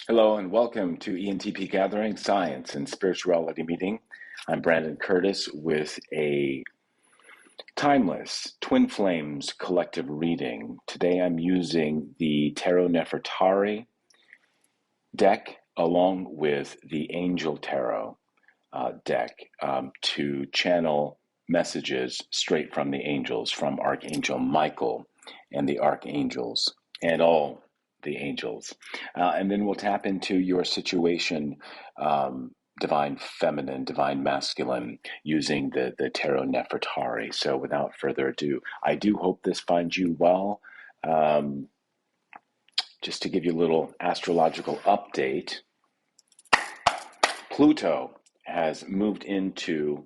Hello and welcome to Entpgathering Science and Spirituality Meeting. I'm Brandon Curtis with a timeless Twin Flames collective reading. Today I'm using the Tarot Nefertari deck along with the Angel Tarot deck to channel messages straight from the angels, from Archangel Michael and the archangels and all the angels. And then we'll tap into your situation, divine feminine, divine masculine, using the Tarot Nefertari. So without further ado, I do hope this finds you well. Just to give you a little astrological update, Pluto has moved into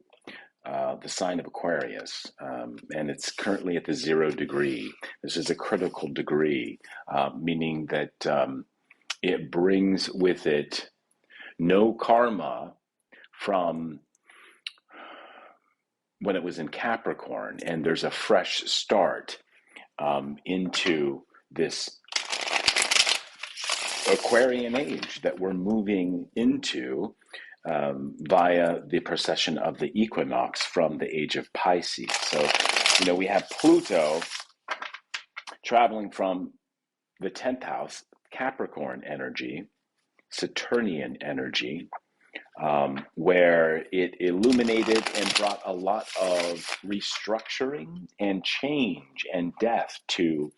the sign of Aquarius, and it's currently at the 0 degree. This is a critical degree, meaning that it brings with it no karma from when it was in Capricorn, and there's a fresh start into this Aquarian age that we're moving into via the precession of the equinox from the age of Pisces. So, we have Pluto traveling from the 10th house, Capricorn energy, Saturnian energy, where it illuminated and brought a lot of restructuring and change and death to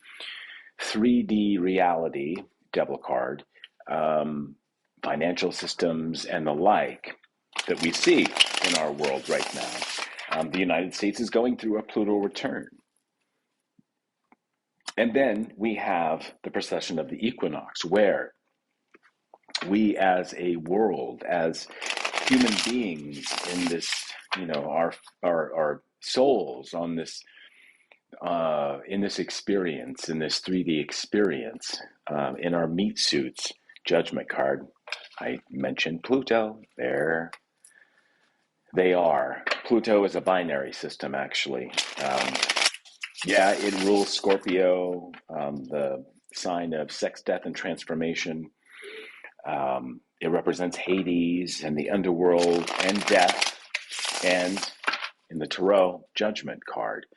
3D reality, devil card, financial systems, and the like that we see in our world right now. The United States is going through a Pluto return. And then we have the precession of the equinox, where we as a world, as human beings in this, our souls on this, in this experience, in this 3D experience, in our meat suits, judgment card. I mentioned Pluto. There they are. Pluto is a binary system, actually. It rules Scorpio, the sign of sex, death, and transformation. It represents Hades and the underworld and death, and in the Tarot, judgment card.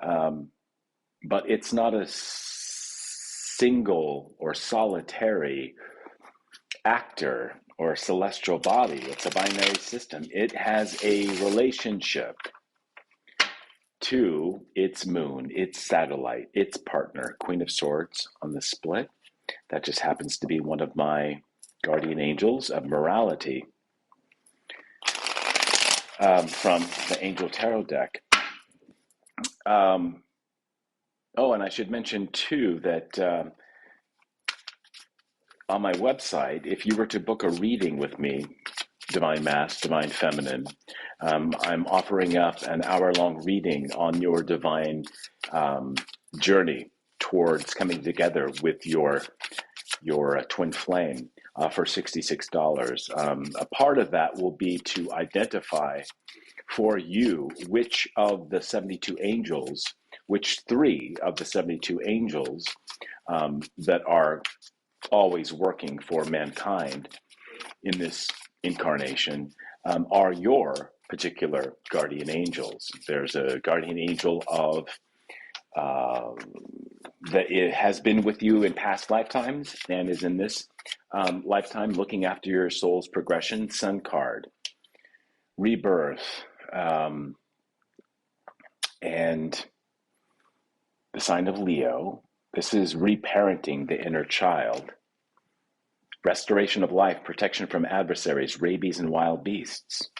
But it's not a single or solitary actor or celestial body. It's a binary system. It has a relationship to its moon, its satellite, its partner, Queen of Swords on the split. That just happens to be one of my guardian angels of morality from the Angel Tarot deck. And I should mention too that on my website, if you were to book a reading with me, Divine Mass, Divine Feminine, I'm offering up an hour-long reading on your divine journey towards coming together with your twin flame for $66. A part of that will be to identify for you which of the 72 angels, which 3 of the 72 angels that are always working for mankind in this incarnation are your particular guardian angels. There's a guardian angel of that it has been with you in past lifetimes and is in this lifetime looking after your soul's progression. Sun card, rebirth, and the sign of Leo. This is reparenting the inner child. Restoration of life, protection from adversaries, rabies, and wild beasts.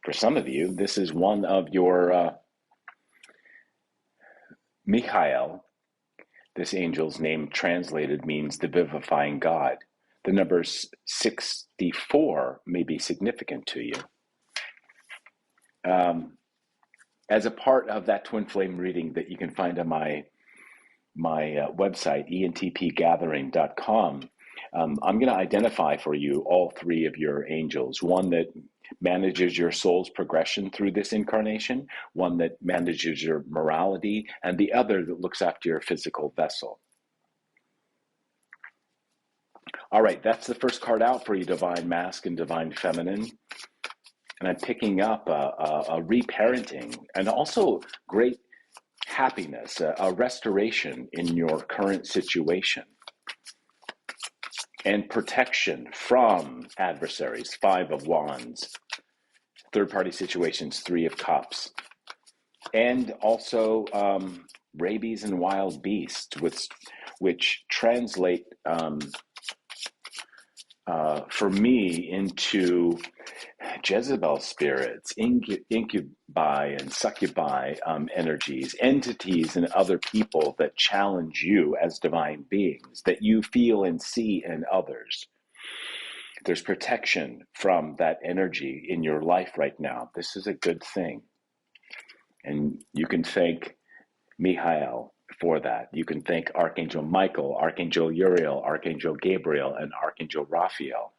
For some of you, this is one of your Michael. This angel's name translated means the vivifying God. The number 64 may be significant to you. As a part of that twin flame reading that you can find on my website, entpgathering.com, I'm going to identify for you all 3 of your angels. One that manages your soul's progression through this incarnation, one that manages your morality, and the other that looks after your physical vessel. All right, that's the first card out for you, Divine Masc and Divine Feminine. And I'm picking up a reparenting and also great happiness, a restoration in your current situation, and protection from adversaries, 5 of Wands, third-party situations, 3 of Cups, and also rabies and wild beasts, which translate for me into Jezebel spirits, incubi and succubi energies, entities and other people that challenge you as divine beings, that you feel and see in others. There's protection from that energy in your life right now. This is a good thing. And you can thank Michael for that. You can thank Archangel Michael, Archangel Uriel, Archangel Gabriel, and Archangel Raphael.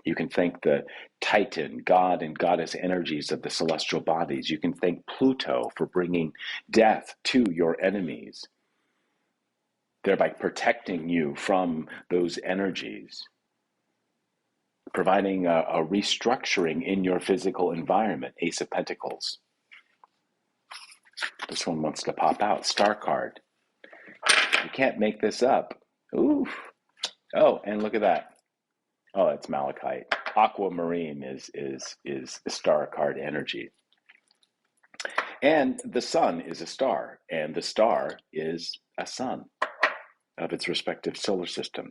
You can thank the Titan, God and Goddess energies of the celestial bodies. You can thank Pluto for bringing death to your enemies, thereby protecting you from those energies, providing a restructuring in your physical environment. Ace of Pentacles. This one wants to pop out. Star card. You can't make this up. Oof. Oh, and look at that. Oh, it's malachite. Aquamarine is a star card energy. And the sun is a star, and the star is a sun of its respective solar system.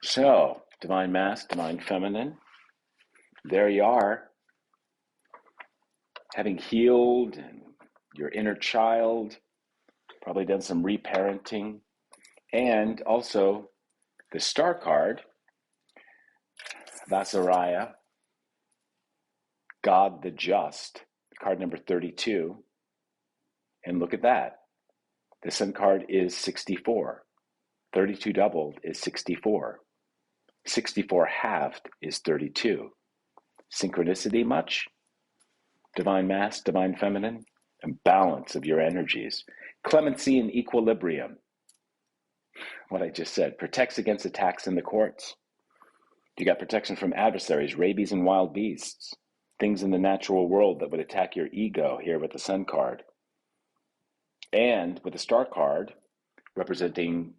So, Divine Masc, Divine Feminine, there you are, having healed your inner child, probably done some reparenting, and also the star card, Vasaraya, God the Just, card number 32. And look at that. The sun card is 64. 32 doubled is 64. 64 halved is 32. Synchronicity much? Divine Masc, Divine Feminine, and balance of your energies. Clemency and equilibrium. What I just said, protects against attacks in the courts. You got protection from adversaries, rabies and wild beasts, things in the natural world that would attack your ego here with the sun card. And with the star card representing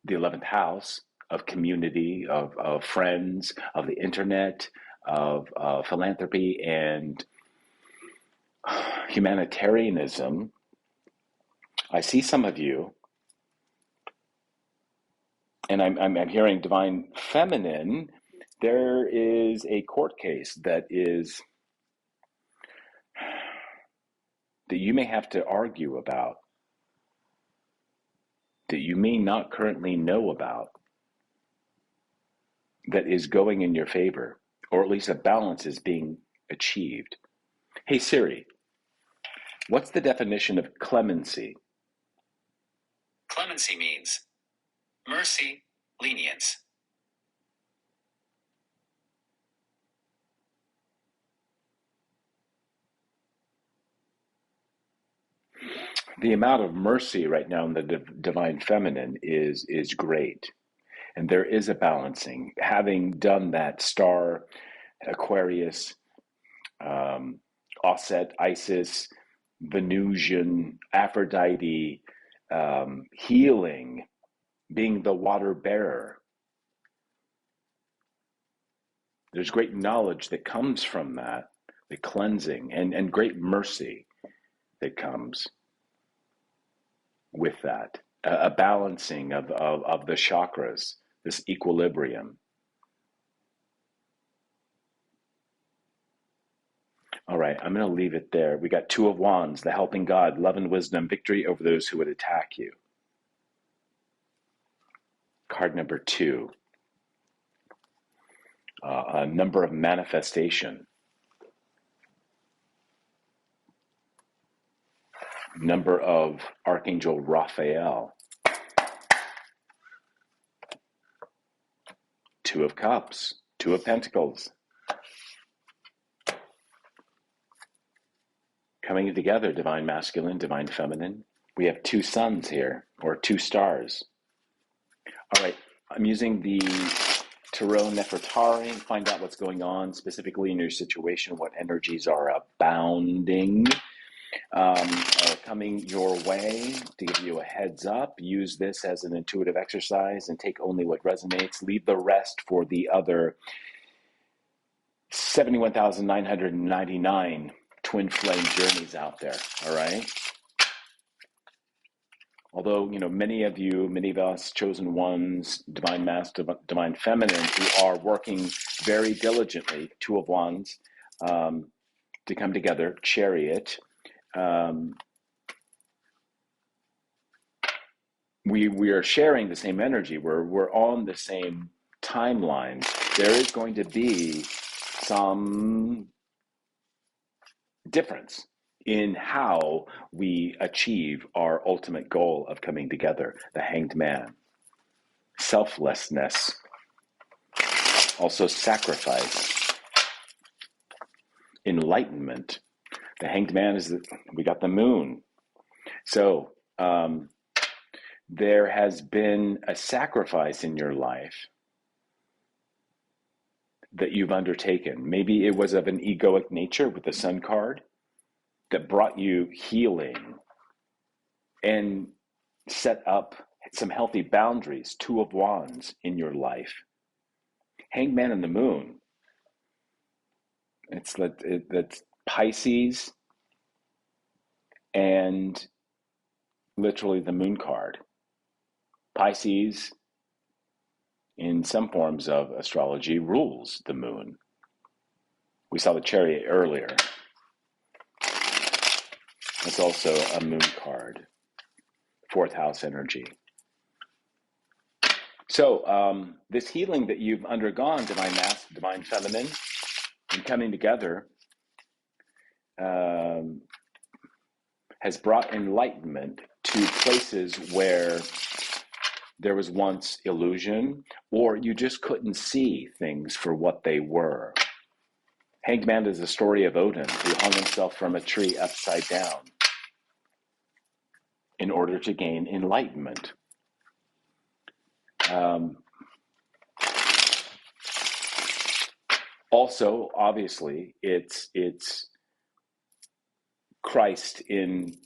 the 11th house of community, of friends, of the internet, of philanthropy and humanitarianism, I see some of you, and I'm hearing Divine Feminine, there is a court case that you may have to argue about, that you may not currently know about, that is going in your favor, or at least a balance is being achieved. Hey Siri, what's the definition of clemency? Clemency means mercy, lenience. The amount of mercy right now in the Divine Feminine is great. And there is a balancing. Having done that star, Aquarius, Osset, Isis, Venusian, Aphrodite, healing, being the water bearer. There's great knowledge that comes from that, the cleansing, and great mercy that comes with that. A balancing of the chakras, this equilibrium. All right, I'm going to leave it there. We got 2 of Wands, the helping God, love and wisdom, victory over those who would attack you. Card number 2, a number of manifestation. Number of Archangel Raphael. 2 of Cups, 2 of Pentacles. Coming together, divine masculine, divine feminine. We have two suns here, or two stars. All right, I'm using the Tarot Nefertari. Find out what's going on specifically in your situation, what energies are abounding, are coming your way. To give you a heads up, use this as an intuitive exercise and take only what resonates. Leave the rest for the other 71,999 twin flame journeys out there, all right? Although, many of you, many of us, chosen ones, divine masculine, divine feminine, who are working very diligently, two of wands, to come together, chariot. We are sharing the same energy. We're on the same timeline. There is going to be some difference in how we achieve our ultimate goal of coming together, the Hanged Man. Selflessness, also sacrifice, enlightenment. The Hanged Man we got the moon. So there has been a sacrifice in your life that you've undertaken. Maybe it was of an egoic nature with the Sun card that brought you healing and set up some healthy boundaries, Two of Wands in your life. Hanged Man and the moon. That's Pisces and literally the moon card. Pisces, in some forms of astrology, rules the moon. We saw the Chariot earlier. It's also a moon card, fourth house energy. So this healing that you've undergone, divine masculine, divine feminine, and coming together has brought enlightenment to places where there was once illusion, or you just couldn't see things for what they were. Hanged Man is the story of Odin, who hung himself from a tree upside down in order to gain enlightenment. Also, obviously, it's Christ in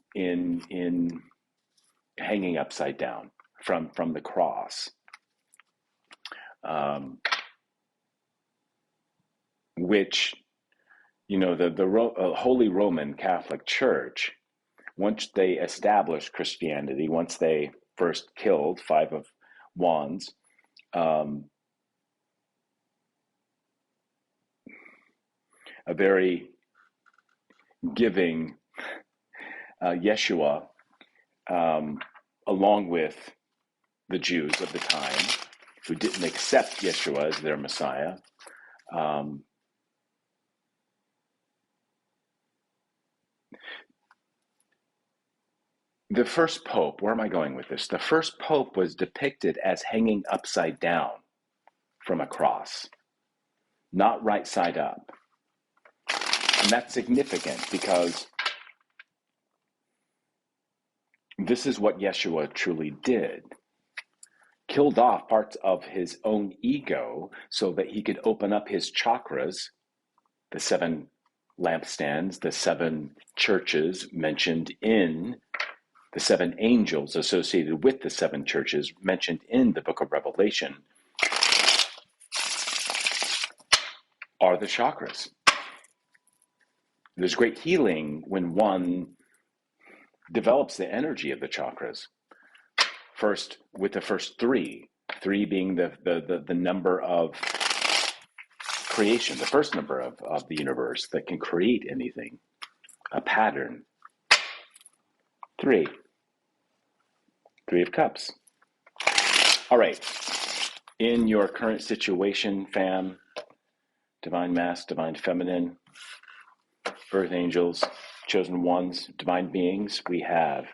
hanging upside down from the cross, which the Holy Roman Catholic Church, once they established Christianity, once they first killed Five of Wands, a very giving Yeshua, along with the Jews of the time who didn't accept Yeshua as their Messiah. The first pope, where am I going with this? The first pope was depicted as hanging upside down from a cross, not right side up. And that's significant because this is what Yeshua truly did. Killed off parts of his own ego so that he could open up his chakras, the 7 lampstands, the 7 churches mentioned in the 7 angels associated with the 7 churches mentioned in the book of Revelation are the chakras. There's great healing when one develops the energy of the chakras. First, with the first 3 being the number of creation, the first number of the universe that can create anything, a pattern. 3 of Cups. All right. In your current situation, fam, divine mass, divine feminine, earth angels, chosen ones, divine beings, we have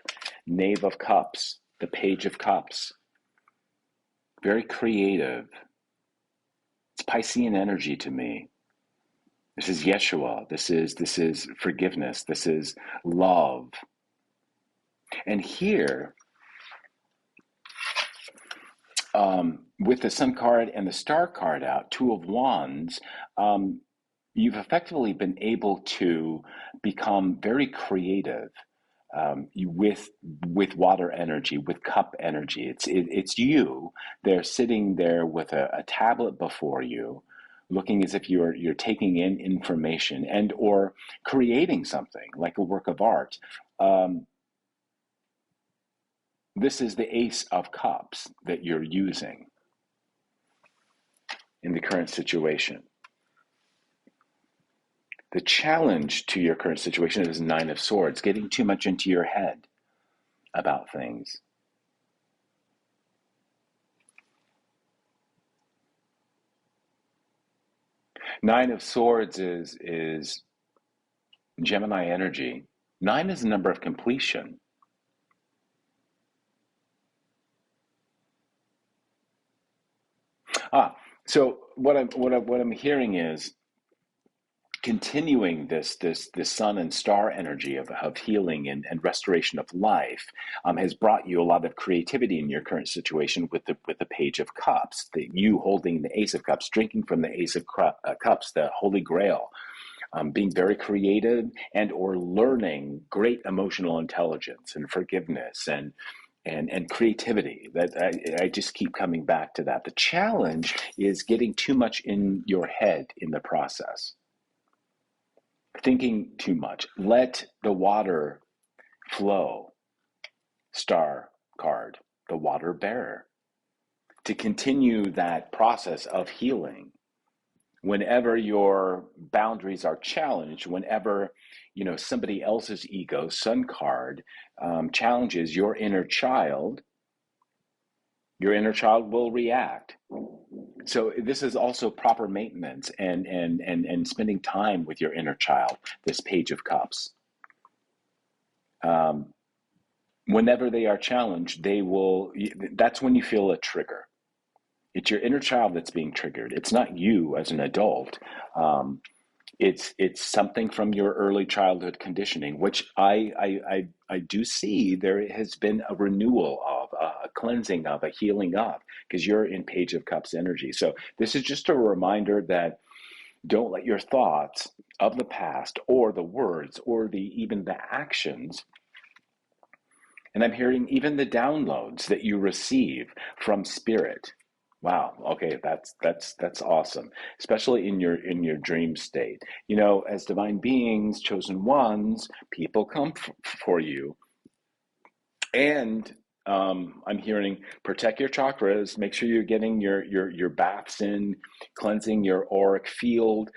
Knave of Cups, the Page of Cups. Very creative. It's Piscean energy to me. This is Yeshua. This is forgiveness. This is love. And here, with the Sun card and the Star card out, Two of Wands, you've effectively been able to become very creative, with water energy, with cup energy. It's you. They're sitting there with a tablet before you, looking as if you're taking in information and or creating something like a work of art. This is the Ace of Cups that you're using in the current situation. The challenge to your current situation is Nine of Swords, getting too much into your head about things. Nine of Swords is Gemini energy. Nine is the number of completion. So what I'm hearing is continuing this sun and star energy of healing and restoration of life, has brought you a lot of creativity in your current situation with the Page of Cups, that you holding the Ace of Cups, drinking from the Ace of Cups, the Holy Grail, being very creative and or learning great emotional intelligence and forgiveness and creativity. That I just keep coming back to that. The challenge is getting too much in your head in the process, thinking too much. Let the water flow. Star card, the water bearer, to continue that process of healing. Whenever your boundaries are challenged, whenever somebody else's ego, Sun card, challenges your inner child will react. So this is also proper maintenance and spending time with your inner child, this Page of Cups. Whenever they are challenged, that's when you feel a trigger. It's your inner child that's being triggered. It's not you as an adult. It's something from your early childhood conditioning, which I do see there has been a renewal of, a cleansing of, a healing of, because you're in Page of Cups energy. So this is just a reminder that don't let your thoughts of the past or the words or even the actions. And I'm hearing even the downloads that you receive from spirit. Wow. Okay, that's awesome. Especially in your dream state. As divine beings, chosen ones, people come for you. And I'm hearing protect your chakras. Make sure you're getting your baths in, cleansing your auric field,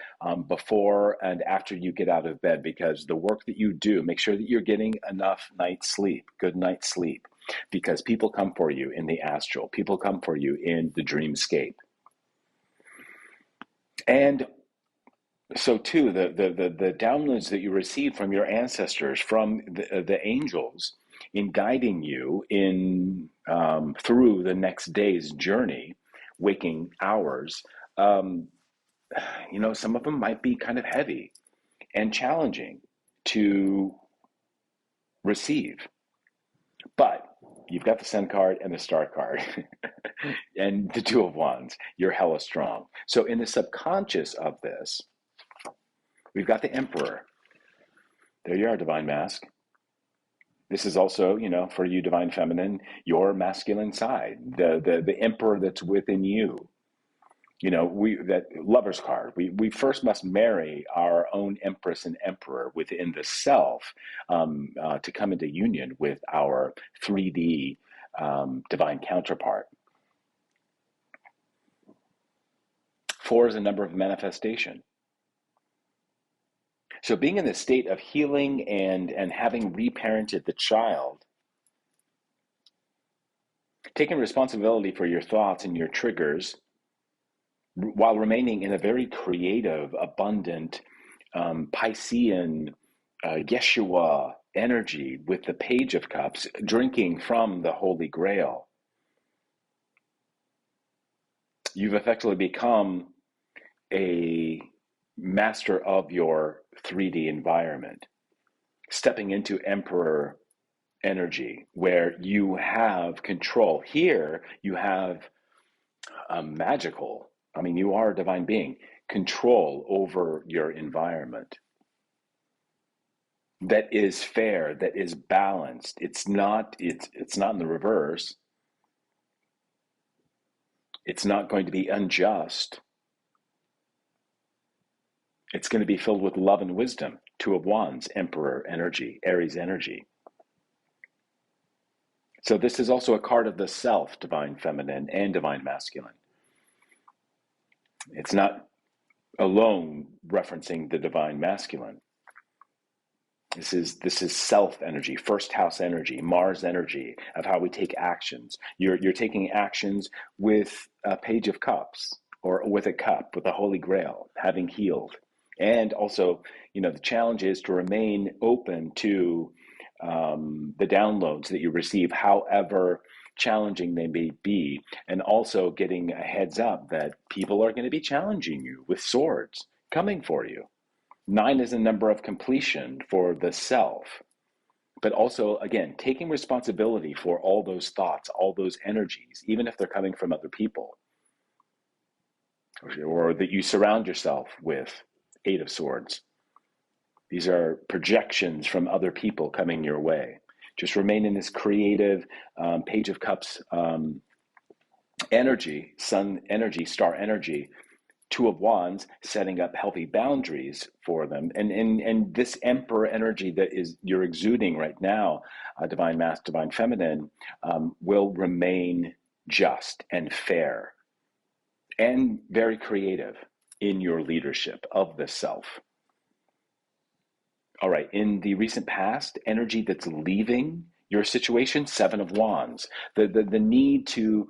before and after you get out of bed, because the work that you do, make sure that you're getting enough night's sleep, good night's sleep, because people come for you in the astral. People come for you in the dreamscape. And so too, the downloads that you receive from your ancestors, from the angels, in guiding you in through the next day's journey, waking hours, some of them might be kind of heavy and challenging to receive. But you've got the Sun card and the Star card and the Two of Wands. You're hella strong. So in the subconscious of this, we've got the Emperor. There you are, Divine Mask. This is also, for you, Divine Feminine, your masculine side, the Emperor that's within you. That Lover's card. We first must marry our own Empress and Emperor within the self, to come into union with our 3D divine counterpart. 4 is a number of manifestation. So being in the state of healing and having reparented the child, taking responsibility for your thoughts and your triggers, while remaining in a very creative, abundant, Piscean, Yeshua energy with the Page of Cups, drinking from the Holy Grail. You've effectively become a master of your 3D environment, stepping into Emperor energy where you have control. Here you have a magical, I mean, you are a divine being, control over your environment that is fair, that is balanced. It's not in the reverse. It's not going to be unjust. It's going to be filled with love and wisdom. Two of Wands, Emperor energy, Aries energy. So this is also a card of the self, divine feminine and divine masculine. It's not alone referencing the divine masculine. This is self energy, first house energy, Mars energy of how we take actions. You're taking actions with a Page of Cups or with a cup, with the Holy Grail, having healed. And also, the challenge is to remain open to the downloads that you receive, however challenging they may be, and also getting a heads up that people are going to be challenging you with swords coming for you. 9 is a number of completion for the self, but also, again, taking responsibility for all those thoughts, all those energies, even if they're coming from other people, or that you surround yourself with. 8 of Swords. These are projections from other people coming your way. Just remain in this creative Page of Cups energy, sun energy, star energy. 2 of Wands, setting up healthy boundaries for them. And this Emperor energy that is you're exuding right now, divine masculine, divine feminine, will remain just and fair and very creative in your leadership of the self. All right, in the recent past, energy that's leaving your situation, 7 of Wands, the need to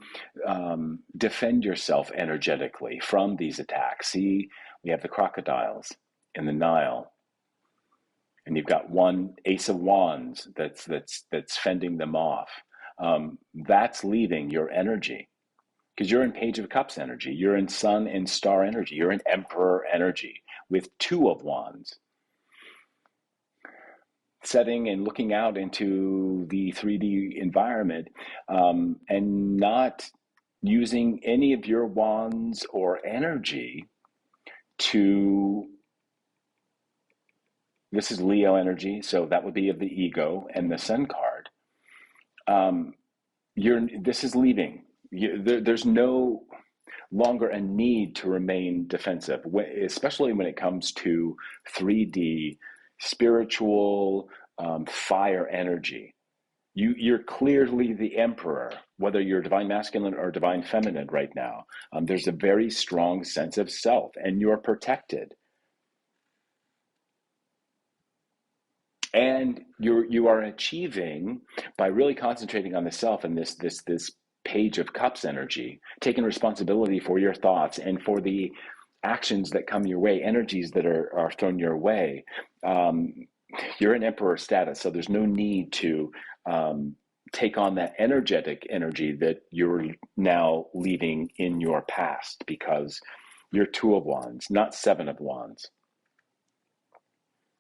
defend yourself energetically from these attacks. See, we have the crocodiles in the Nile, and you've got one Ace of Wands that's fending them off. That's leaving your energy because you're in Page of Cups energy, you're in Sun and Star energy, you're in Emperor energy with 2 of Wands. Setting and looking out into the 3D environment and not using any of your wands or energy to, this is Leo energy, so that would be of the ego and the Sun card. This is leaving. There's no longer a need to remain defensive, especially when it comes to 3D spiritual fire energy. You're clearly the Emperor, whether you're divine masculine or divine feminine right now. There's a very strong sense of self, and you're protected. And you are achieving by really concentrating on the self and this Page of Cups energy, taking responsibility for your thoughts and for the actions that come your way, energies that are thrown your way. You're in Emperor status, so there's no need to take on that energetic energy that you're now leaving in your past because you're 2 of Wands, not 7 of Wands.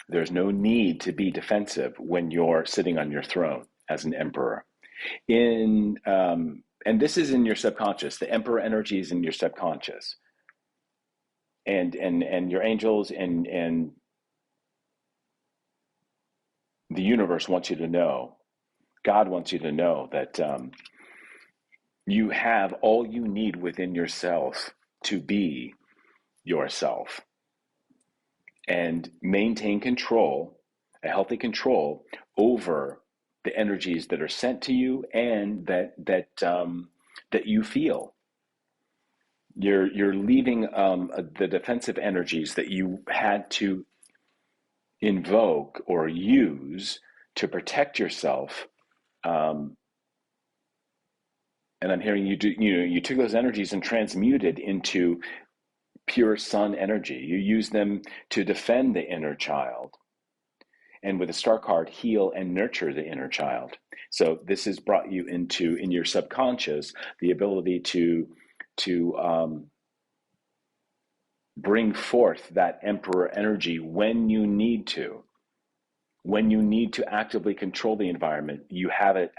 There's no need to be defensive when you're sitting on your throne as an Emperor. And this is in your subconscious. The Emperor energy is in your subconscious. And your angels and the universe wants you to know, God wants you to know that you have all you need within yourself to be yourself and maintain control, a healthy control over the energies that are sent to you and that you feel. You're leaving the defensive energies that you had to invoke or use to protect yourself. And I'm hearing you took those energies and transmuted into pure sun energy. You use them to defend the inner child. And with a star card, heal and nurture the inner child. So this has brought you into, in your subconscious, the ability to bring forth that emperor energy when you need to. When you need to actively control the environment, you have it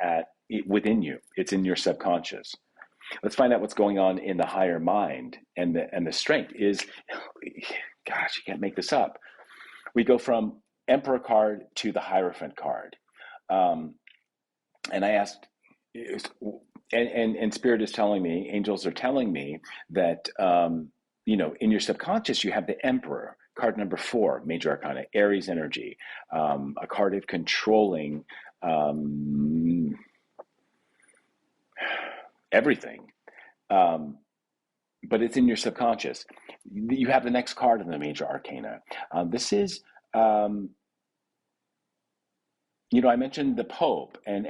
within you. It's in your subconscious. Let's find out what's going on in the higher mind. And the strength is, gosh, you can't make this up. We go from Emperor card to the Hierophant card. And I asked, and Spirit is telling me, angels are telling me that, in your subconscious, you have the Emperor, card number 4, major arcana, Aries energy, a card of controlling everything. But it's in your subconscious. You have the next card in the major arcana. This is, I mentioned the Pope and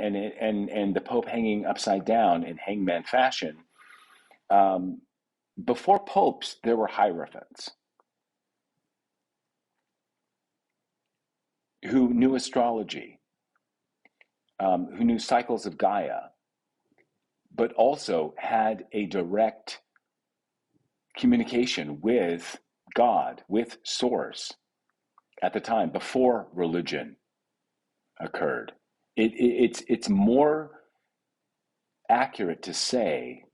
the Pope hanging upside down in hangman fashion. Before popes, there were hierophants who knew astrology, who knew cycles of Gaia, but also had a direct communication with God, with Source at the time, before religion occurred. It's more accurate to say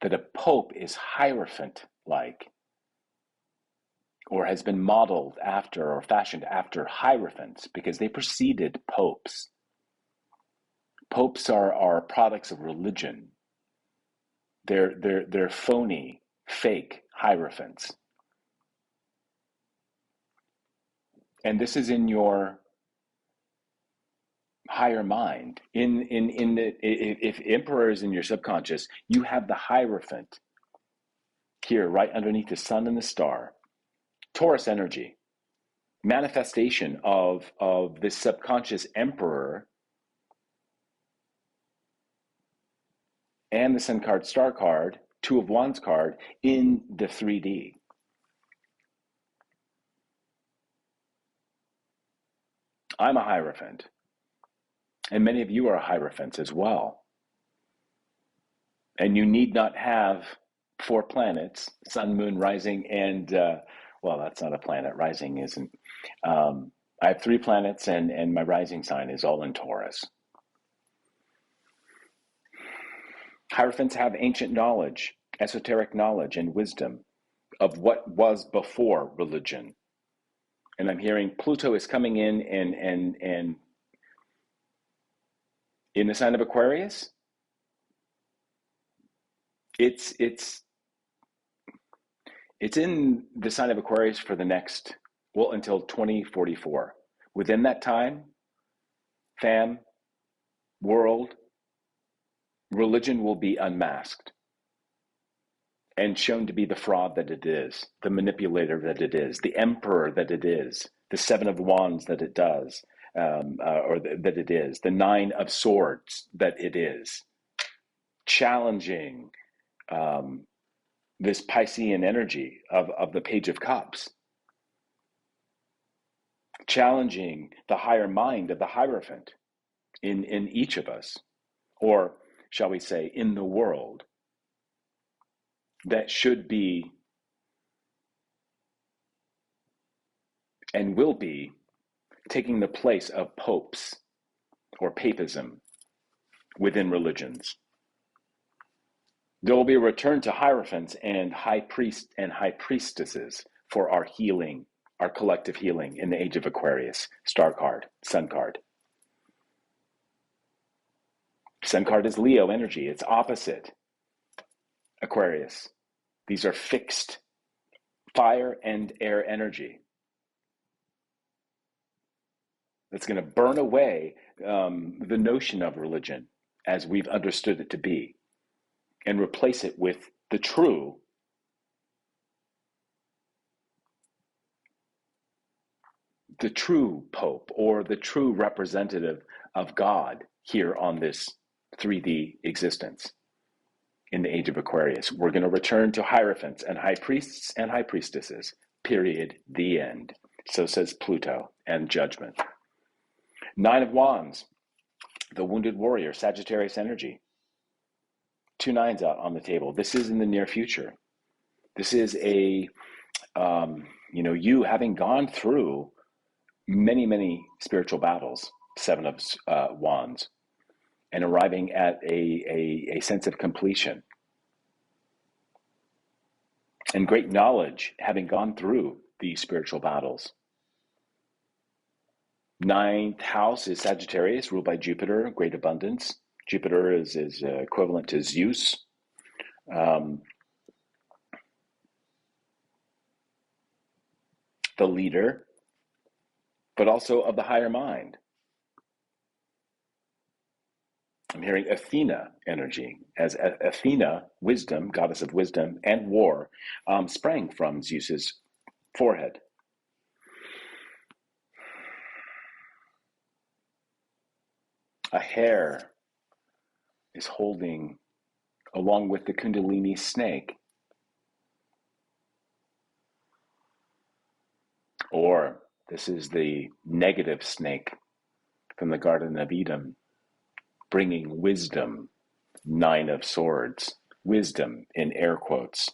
that a pope is hierophant-like, or has been modeled after or fashioned after hierophants, because they preceded popes. Popes are products of religion. They're phony, fake hierophants. And this is in your higher mind. If emperor is in your subconscious, you have the hierophant here, right underneath the sun and the star. Taurus energy, manifestation of this subconscious emperor, and the sun card, star card, 2 of Wands card in the 3D. I'm a hierophant, and many of you are hierophants as well. And you need not have 4 planets, sun, moon, rising, and well, that's not a planet. Rising isn't. I have 3 planets, and my rising sign is all in Taurus. Hierophants have ancient knowledge, esoteric knowledge, and wisdom of what was before religion. And I'm hearing Pluto is coming in and in the sign of Aquarius. It's in the sign of Aquarius for the next, well, until 2044. Within that time, fam, world, religion will be unmasked and shown to be the fraud that it is, the manipulator that it is, the emperor that it is, the 7 of Wands that it does, that it is, the 9 of Swords that it is, challenging this Piscean energy of the Page of Cups, challenging the higher mind of the Hierophant in each of us, or shall we say, in the world, that should be and will be taking the place of popes or papism within religions. There will be a return to hierophants and high priests and high priestesses for our healing, our collective healing in the age of Aquarius. Star card, sun card. Sun card is Leo energy. It's opposite Aquarius. These are fixed fire and air energy. That's going to burn away the notion of religion as we've understood it to be, and replace it with the true pope, or the true representative of God here on this 3D existence in the age of Aquarius. We're going to return to hierophants and high priests and high priestesses, period, the end. So says Pluto and judgment. 9 of Wands, the wounded warrior, Sagittarius energy. 2 9s out on the table. This is in the near future. This is a You having gone through many, many spiritual battles, Seven of Wands, and arriving at a sense of completion and great knowledge, having gone through these spiritual battles. Ninth house is Sagittarius, ruled by Jupiter, great abundance. Jupiter is equivalent to Zeus. The leader, but also of the higher mind. I'm hearing Athena energy, as Athena, wisdom, goddess of wisdom and war, sprang from Zeus's forehead. A hare is holding, along with the Kundalini snake, or this is the negative snake from the Garden of Eden, bringing wisdom, Nine of Swords, wisdom in air quotes.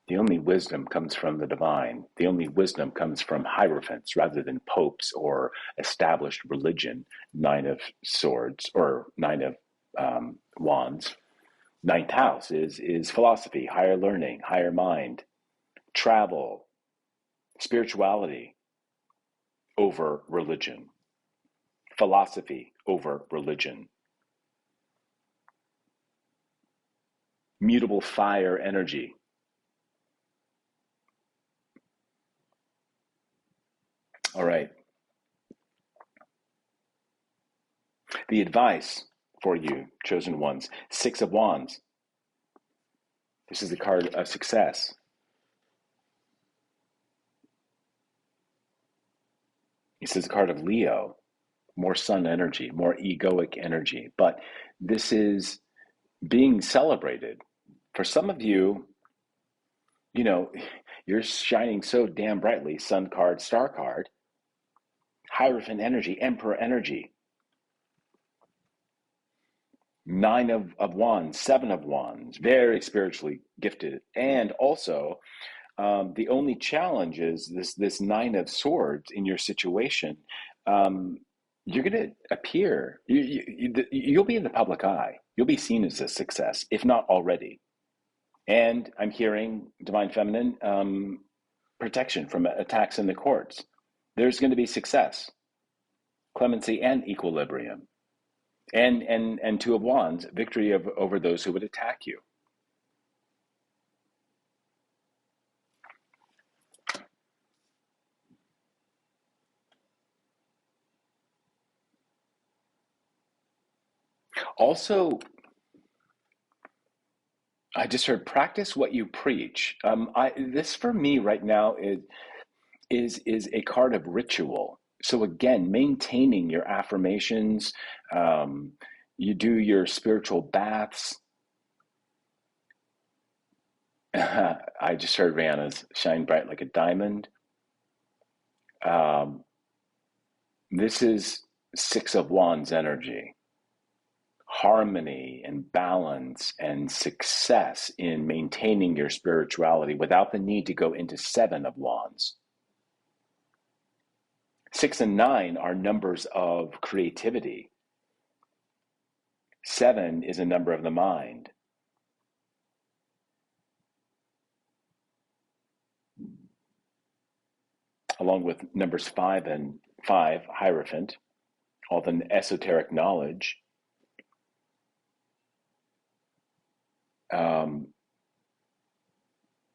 The only wisdom comes from the divine. The only wisdom comes from hierophants rather than popes or established religion. Nine of Swords or Nine of Wands. Ninth house is philosophy, higher learning, higher mind, travel, spirituality over religion, philosophy over religion. Mutable fire energy. All right. The advice for you, chosen ones, Six of Wands. This is the card of success. This is the card of Leo, more sun energy, more egoic energy. But this is being celebrated. For some of you, you're shining so damn brightly, sun card, star card, Hierophant energy, Emperor energy. Nine of Wands, Seven of Wands, very spiritually gifted. And also, the only challenge is this Nine of Swords in your situation. You're going to appear, you'll be in the public eye. You'll be seen as a success, if not already. And I'm hearing, Divine Feminine, protection from attacks in the courts. There's going to be success, clemency, and equilibrium. And Two of Wands, victory over those who would attack you. Also, I just heard practice what you preach. This for me right now is a card of ritual. So again, maintaining your affirmations. You do your spiritual baths. I just heard Rihanna's "Shine Bright Like a Diamond." This is Six of Wands energy. Harmony and balance and success in maintaining your spirituality without the need to go into Seven of Wands. 6 and 9 are numbers of creativity. 7 is a number of the mind. Along with numbers 5 and 5, Hierophant, all the esoteric knowledge.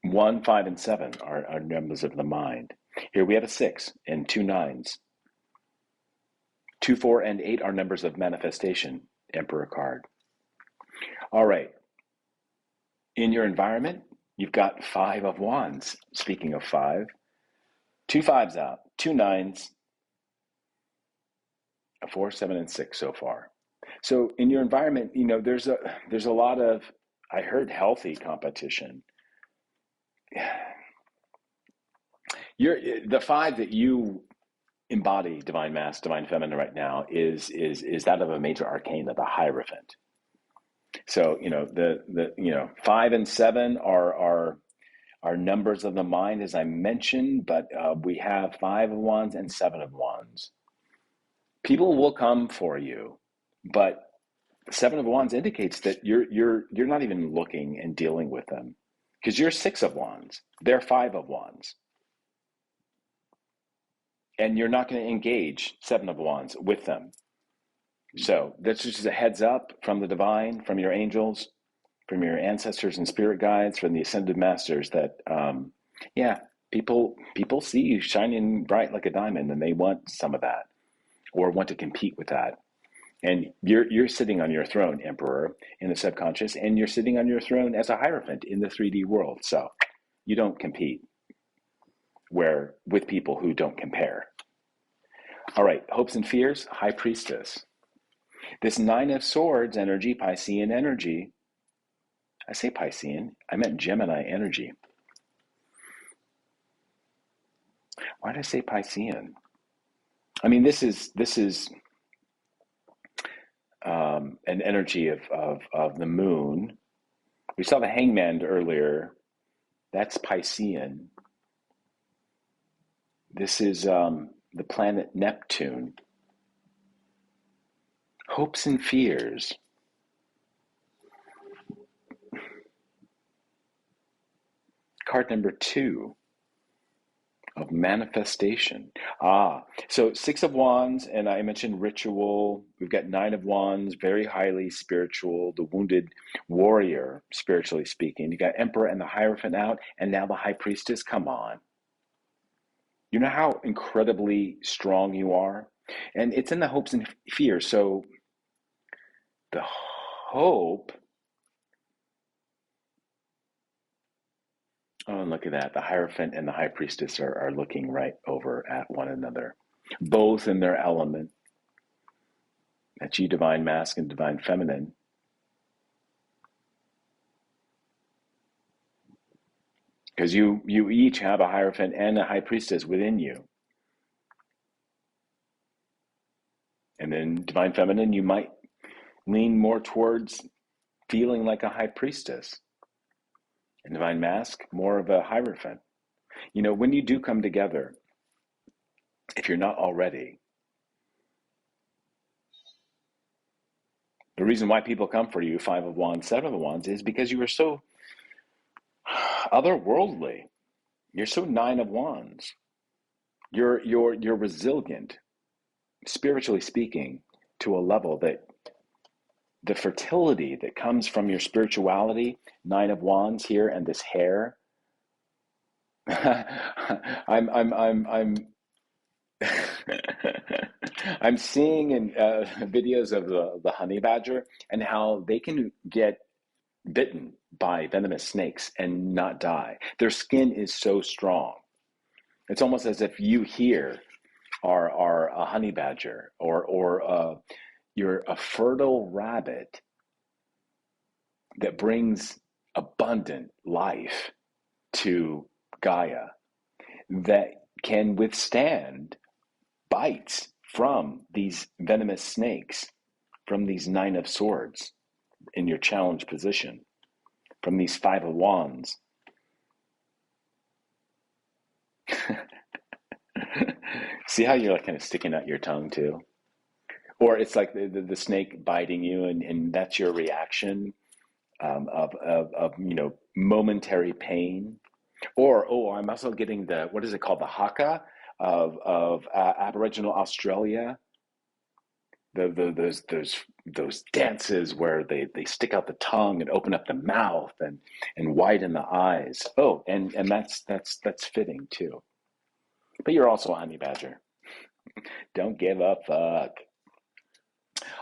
1, 5, and 7 are numbers of the mind. Here we have a 6 and 2 9s. 2, 4, and 8 are numbers of manifestation, Emperor card. All right. In your environment, you've got 5 of Wands. Speaking of 5, 2 5s out, 2 9s, a 4, 7, and 6 so far. So in your environment, there's a lot of, I heard, healthy competition. The 5 that you embody, Divine Mass, Divine Feminine, right now is that of a major arcana, the Hierophant. So the 5 and 7 are Our numbers of the mind, as I mentioned, but we have 5 of Wands and 7 of Wands. People will come for you, but 7 of Wands indicates that you're not even looking and dealing with them, because you're 6 of Wands. They're 5 of Wands. And you're not going to engage 7 of Wands with them. So that's just a heads up from the divine, from your angels, from your ancestors and spirit guides, from the ascended masters that, people see you shining bright like a diamond, and they want some of that, or want to compete with that. And you're sitting on your throne, Emperor, in the subconscious, and you're sitting on your throne as a Hierophant in the 3D world. So you don't compete with people who don't compare. All right, hopes and fears, High Priestess. This 9 of Swords energy, Piscean energy. I say Piscean, I meant Gemini energy. Why did I say Piscean? I mean, this is an energy of the moon. We saw the Hangman earlier. That's Piscean. This is the planet Neptune. Hopes and fears. Card number 2 of manifestation. So 6 of Wands, and I mentioned ritual. We've got 9 of Wands, very highly spiritual, the wounded warrior, spiritually speaking. You got Emperor and the Hierophant out, and now the High Priestess. Come on. You know how incredibly strong you are? And it's in the hopes and fears. So the hope, oh, and look at that. The Hierophant and the High Priestess are looking right over at one another, both in their element. That's you, Divine Masculine, Divine Feminine. Because you each have a Hierophant and a High Priestess within you. And then Divine Feminine, you might lean more towards feeling like a High Priestess. And Divine Mask, more of a Hierophant. You know, when you do come together, if you're not already, the reason why people come for you, 5 of Wands, 7 of Wands, is because you are so otherworldly. You're so 9 of Wands. You're resilient, spiritually speaking, to a level that the fertility that comes from your spirituality, 9 of Wands here, and this hair. I'm I'm seeing in videos of the honey badger and how they can get bitten by venomous snakes and not die. Their skin is so strong. It's almost as if you here are a honey badger, or you're a fertile rabbit that brings abundant life to Gaia, that can withstand bites from these venomous snakes, from these 9 of Swords in your challenge position, from these 5 of Wands. See how you're like kind of sticking out your tongue too? Or it's like the snake biting you, and that's your reaction of momentary pain. Or I'm also getting the, what is it called, the haka of Aboriginal Australia. Those dances where they stick out the tongue and open up the mouth and widen the eyes. Oh, and that's fitting too. But you're also a honey badger. Don't give a fuck.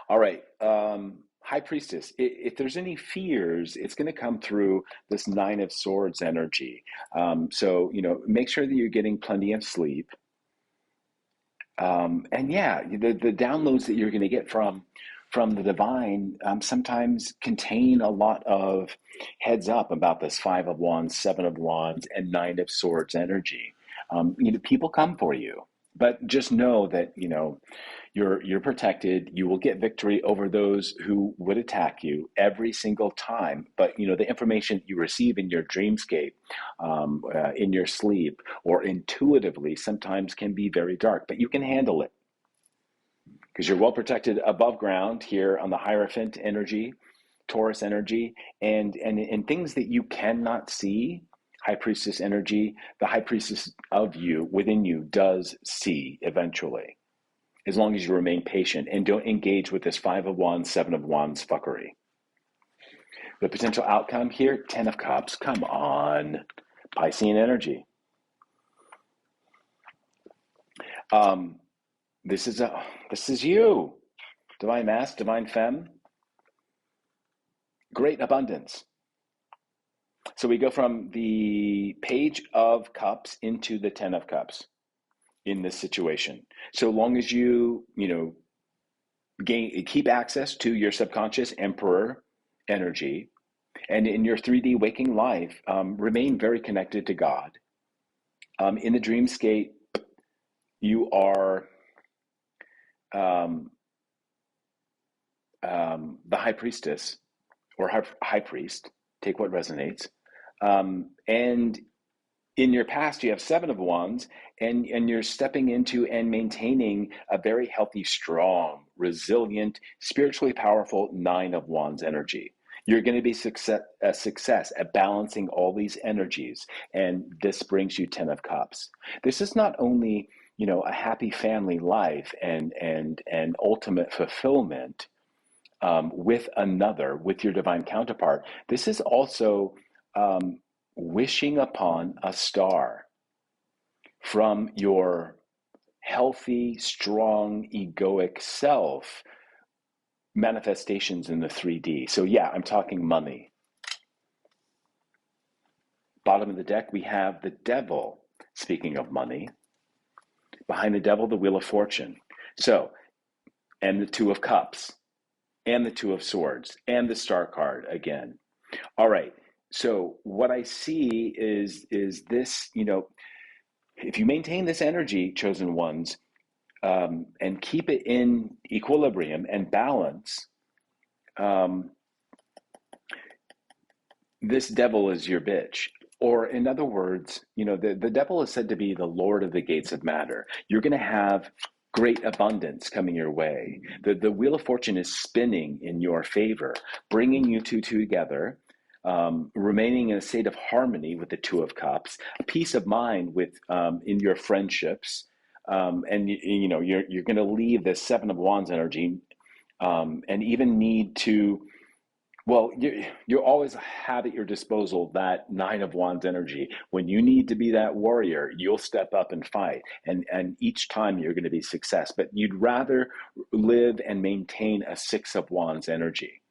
All right. High Priestess, if there's any fears, it's going to come through this 9 of Swords energy. So, make sure that you're getting plenty of sleep. And yeah, the downloads that you're going to get from the divine sometimes contain a lot of heads up about this 5 of Wands, 7 of Wands, and 9 of Swords energy. People come for you, but just know that, You're protected. You will get victory over those who would attack you every single time. But the information you receive in your dreamscape, in your sleep, or intuitively, sometimes can be very dark. But you can handle it because you're well protected above ground here on the Hierophant energy, Taurus energy, and things that you cannot see. High Priestess energy, the High Priestess of you, within you, does see eventually, as long as you remain patient and don't engage with this 5 of Wands, 7 of Wands fuckery. The potential outcome here, 10 of Cups, come on. Piscean energy. This is you. Divine Mask, Divine Femme. Great abundance. So we go from the Page of Cups into the 10 of Cups in this situation. So long as you keep access to your subconscious Emperor energy, and in your 3D waking life, remain very connected to God. In the dreamscape, you are the High Priestess or High Priest. Take what resonates. And in your past, you have 7 of Wands, and you're stepping into and maintaining a very healthy, strong, resilient, spiritually powerful 9 of Wands energy. You're going to be a success at balancing all these energies, and this brings you 10 of Cups. This is not only a happy family life and ultimate fulfillment with your divine counterpart. This is also wishing upon a star from your healthy, strong, egoic self manifestations in the 3D. So yeah, I'm talking money. Bottom of the deck, we have the Devil. Speaking of money, behind the Devil, the Wheel of Fortune. So, and the 2 of Cups, and the 2 of Swords, and the Star card again. All right. So what I see is this, if you maintain this energy, chosen ones, and keep it in equilibrium and balance, this devil is your bitch. Or in other words, the devil is said to be the Lord of the gates of matter. You're going to have great abundance coming your way. The Wheel of Fortune is spinning in your favor, bringing you two together, remaining in a state of harmony with the 2 of Cups, a peace of mind with in your friendships, and you're going to leave this 7 of Wands energy, and even need to. Well, you always have at your disposal that 9 of Wands energy. When you need to be that warrior, you'll step up and fight. And each time you're going to be success. But you'd rather live and maintain a 6 of Wands energy.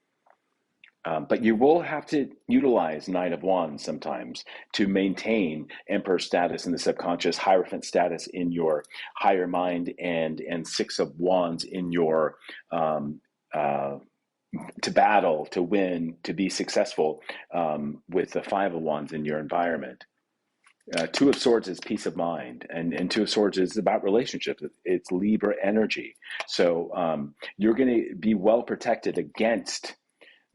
But you will have to utilize 9 of Wands sometimes to maintain Emperor status in the subconscious, Hierophant status in your higher mind, and 6 of Wands in your to battle, to win, to be successful with the 5 of Wands in your environment. 2 of Swords is peace of mind, and 2 of Swords is about relationships. It's Libra energy. So you're going to be well protected against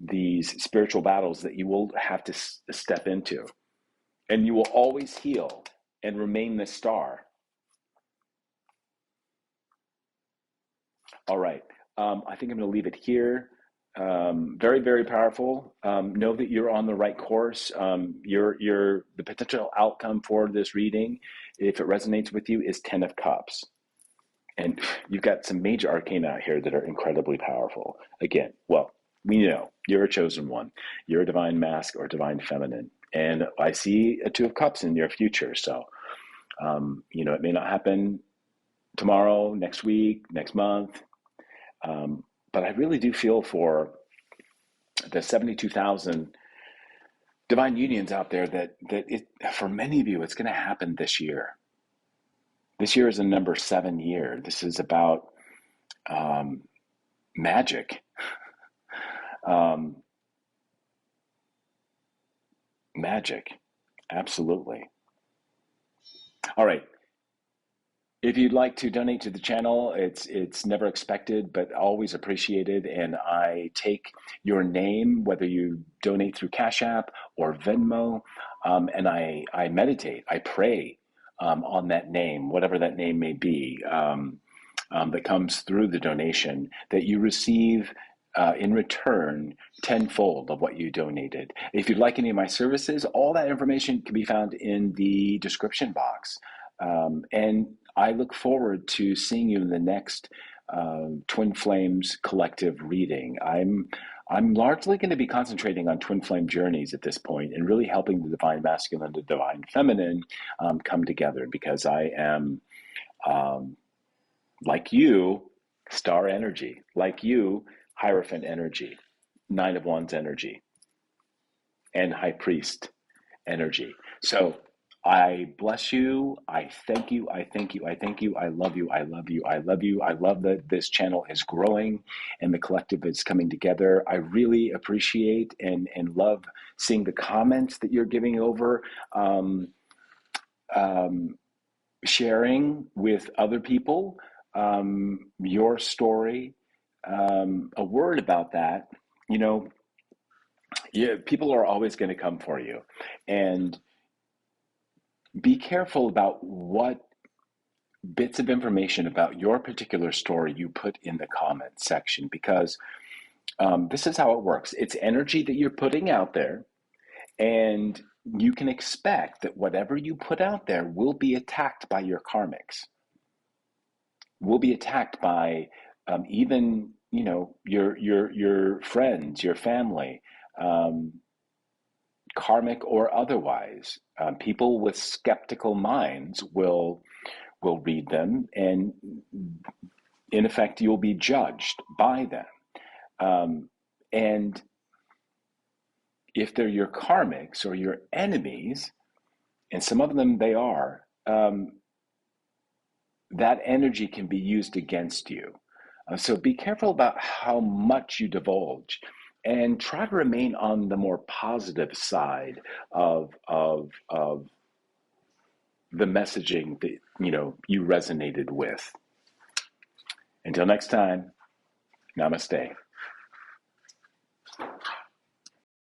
these spiritual battles that you will have to step into. And you will always heal and remain the star. All right. I think I'm going to leave it here. Very, very powerful. Know that you're on the right course. The potential outcome for this reading, if it resonates with you, is 10 of Cups. And you've got some major arcana out here that are incredibly powerful. Again, well, we know you're a chosen one. You're a divine mask or divine feminine. And I see a 2 of Cups in your future. So, it may not happen tomorrow, next week, next month. But I really do feel for the 72,000 divine unions out there that for many of you, it's going to happen this year. This year is a number 7 year. This is about magic. Magic. Absolutely. All right. If you'd like to donate to the channel, it's never expected, but always appreciated. And I take your name, whether you donate through Cash App or Venmo, and I meditate, I pray on that name, whatever that name may be, that comes through the donation, that you receive in return tenfold of what you donated. If you'd like any of my services, all that information can be found in the description box. And I look forward to seeing you in the next Twin Flames collective reading. I'm largely going to be concentrating on twin flame journeys at this point and really helping the divine masculine and the divine feminine come together, because I am, like you, star energy, like you, Hierophant energy, Nine of Wands energy, and High Priest energy. So I bless you. I thank you. I thank you. I thank you. I love you. I love you. I love you. I love that this channel is growing and the collective is coming together. I really appreciate and love seeing the comments that you're giving over, um, sharing with other people your story. A word about that, you know, yeah, people are always going to come for you. And be careful about what bits of information about your particular story you put in the comment section, because this is how it works. It's energy that you're putting out there, and you can expect that whatever you put out there will be attacked by your karmics, will be attacked by even, you know, your friends, your family, um, karmic or otherwise. People with skeptical minds will read them, and in effect, you'll be judged by them. And if they're your karmics or your enemies, and some of them they are, that energy can be used against you. So be careful about how much you divulge, and try to remain on the more positive side of the messaging that you resonated with. Until next time, namaste.